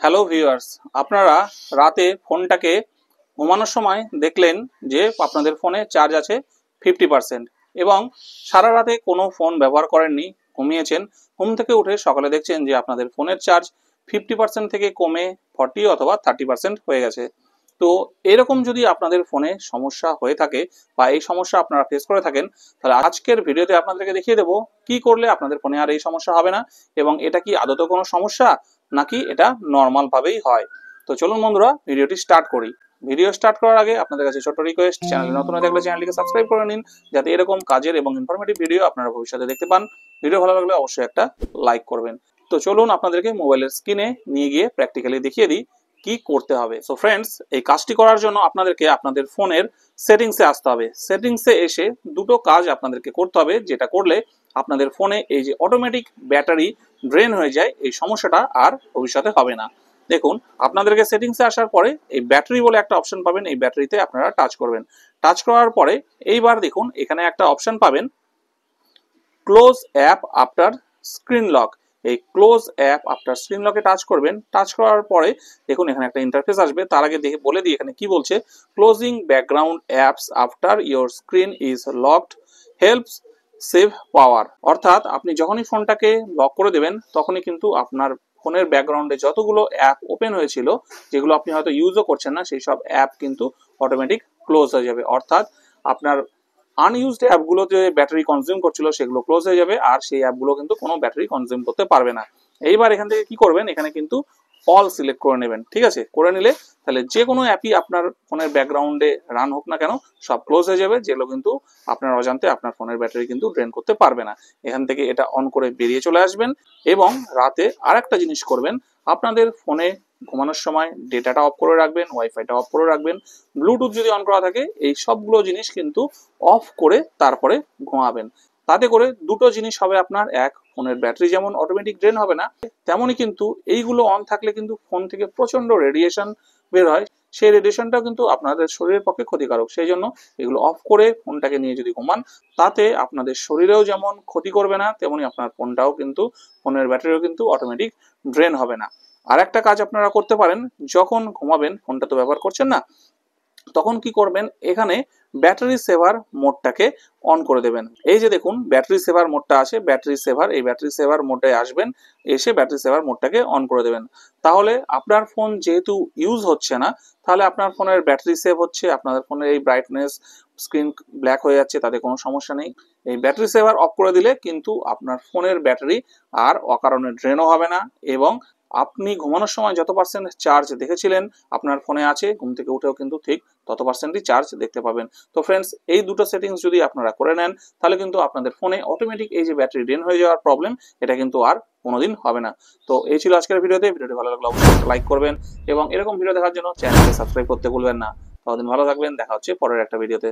Hello viewers, আপনারা রাতে ফোনটাকে ঘুমানোর সময় দেখলেন যে আপনাদের ফোনে চার্জ আছে 50% এবং সারা রাতে কোনো ফোন ব্যবহার করেননি, ঘুমিয়েছেন। ঘুম থেকে উঠে সকালে দেখছেন যে আপনাদের ফোনের চার্জ 50% থেকে কমে 40 অথবা 30% হয়ে গেছে। তো এরকম যদি আপনাদের ফোনে সমস্যা হয়ে থাকে বা এই সমস্যা আপনারা ফেস করে থাকেন, তাহলে আজকের ভিডিওতে আপনাদেরকে দেখিয়ে দেবো কি করলে আপনাদের ফোনে আর এই সমস্যা হবে না এবং এটা কি আদতে কোনো সমস্যা নাকি এটা নর্মাল ভাবেই হয়। তো চলুন বন্ধুরা ভিডিওটি স্টার্ট করি। ভিডিও স্টার্ট করার আগে আপনাদের কাছে ছোট্ট রিকোয়েস্ট, চ্যানেলে নতুন হয়ে থাকলে চ্যানেলটিকে সাবস্ক্রাইব করে নিন যাতে এরকম কাজের এবং ইনফরমেটিভ ভিডিও আপনারা ভবিষ্যতে দেখতে পান। ভিডিও ভালো লাগলে অবশ্যই একটা লাইক করবেন। তো চলুন আপনাদেরকে মোবাইলের স্ক্রিনে নিয়ে গিয়ে প্র্যাকটিক্যালি দেখিয়ে দিই কি করতে হবে। সো ফ্রেন্ডস, এই কাজটি করার জন্য আপনাদেরকে আপনাদের ফোনের সেটিংসে আসতে হবে। সেটিংসে এসে দুটো কাজ আপনাদেরকে করতে হবে, যেটা করলে আপনাদের ফোনে এই যে অটোমেটিক ব্যাটারি ড্রেন হয়ে যায় এই সমস্যাটা আর ভবিষ্যতে হবে না। দেখুন, আপনাদেরকে সেটিংসে আসার পরে এই ব্যাটারি বলে একটা অপশন পাবেন, এই ব্যাটারিতে আপনারা টাচ করবেন। টাচ করার পরে এইবার দেখুন এখানে একটা অপশন পাবেন close app after screen lock. এই ক্লোজ অ্যাপ আফটার স্ক্রিন লকে টাচ করবেন। টাচ করার পরে দেখুন এখানে একটা ইন্টারফেস আসবে। তার আগে দেখে বলে দিই এখানে কি বলছে। Closing background apps after your screen is locked helps save power. অর্থাৎ আপনি যখনই ফোনটাকে লক করে দেবেন তখনই কিন্তু আপনার ফোনের ব্যাকগ্রাউন্ডে যতগুলো অ্যাপ ওপেন হয়েছিল, যেগুলো আপনি হয়তো ইউজও করছেন না, সেই সব অ্যাপ কিন্তু অটোমেটিক ক্লোজ হয়ে যাবে। অর্থাৎ আপনার আনইউজড অ্যাপগুলো যে ব্যাটারি কনজিউম করছিল সেগুলো ক্লোজ হয়ে যাবে, আর সেই অ্যাপগুলো কিন্তু কোনো ব্যাটারি কনজিউম করতে পারবে না। এইবার এখান থেকে কি করবেন, এখানে কিন্তু অল সিলেক্ট করে নেবেন। ঠিক আছে, করে নিলে তাহলে যে কোনো অ্যাপই আপনার ফোনের ব্যাকগ্রাউন্ডে রান হোক না কেন সব ক্লোজ হয়ে যাবে, যেগুলো কিন্তু আপনার অজান্তে আপনার ফোনের ব্যাটারি কিন্তু ড্রেন করতে পারবে না। এখান থেকে এটা অন করে বেরিয়ে চলে আসবেন এবং রাতে আরেকটা জিনিস করবেন, আপনাদের ফোনে ঘুমানোর সময় ডেটাটা অফ করে রাখবেন, ওয়াইফাইটা অফ করে রাখবেন, ব্লুটুথ যদি অন করা থাকে এই সবগুলো জিনিস কিন্তু অফ করে তারপরে ঘুমাবেন। তাতে করে দুটো জিনিস হবে আপনার, এক, ফোনের ব্যাটারি যেমন অটোমেটিক ড্রেন হবে না, তেমনই কিন্তু এইগুলো অন থাকলে কিন্তু ফোন থেকে প্রচন্ড রেডিয়েশন বের হয়। সেই রেডিয়েশনটাও কিন্তু আপনাদের শরীরের পক্ষে ক্ষতিকারক। সেই জন্য এগুলো অফ করে ফোনটাকে নিয়ে যদি ঘুমান, তাতে আপনাদের শরীরেও যেমন ক্ষতি করবে না, তেমনি আপনার ফোনটাও কিন্তু, ফোনের ব্যাটারিও কিন্তু অটোমেটিক ড্রেন হবে না। আর একটা কাজ আপনারা করতে পারেন, যখন ঘুমাবেন ফোনটা তো ব্যবহার করছেন না, তখন কি করবেন, এখানে ব্যাটারি সেভার মোডটাকে অন করে দেবেন। এই যে দেখুন ব্যাটারি সেভার মোডটা আছে, ব্যাটারি সেভার, এই ব্যাটারি সেভার মোডে আসবেন, এসে ব্যাটারি সেভার মোডটাকে অন করে দেবেন। তাহলে আপনার ফোন যেহেতু ইউজ হচ্ছে না, তাহলে আপনার ফোনের ব্যাটারি সেভ হচ্ছে, আপনাদের ফোনের এই ব্রাইটনেস, স্ক্রিন ব্ল্যাক হয়ে যাচ্ছে, তাতে কোনো সমস্যা নেই। এই ব্যাটারি সেভার অফ করে দিলে কিন্তু আপনার ফোনের ব্যাটারি আর অকারণে ড্রেনও হবে না এবং আপনি ঘুমানোর সময় যত পার্সেন্ট চার্জ দেখেছিলেন আপনার ফোনে আছে, ঘুম থেকে উঠেও কিন্তু ঠিক তত পার্সেন্টই চার্জ দেখতে পাবেন। তো ফ্রেন্ডস, এই দুটো সেটিংস যদি আপনারা করে নেন, তাহলে কিন্তু আপনাদের ফোনে অটোমেটিক এই যে ব্যাটারি ড্রেন হয়ে যাওয়ার প্রবলেম, এটা কিন্তু আর কোনোদিন হবে না। তো এই ছিল আজকের ভিডিওতে। ভিডিওটি ভালো লাগলে অবশ্যই লাইক করবেন এবং এরকম ভিডিও দেখার জন্য চ্যানেলকে সাবস্ক্রাইব করতে ভুলবেন না। ততদিন ভালো থাকবেন, দেখা হচ্ছে পরের একটা ভিডিওতে।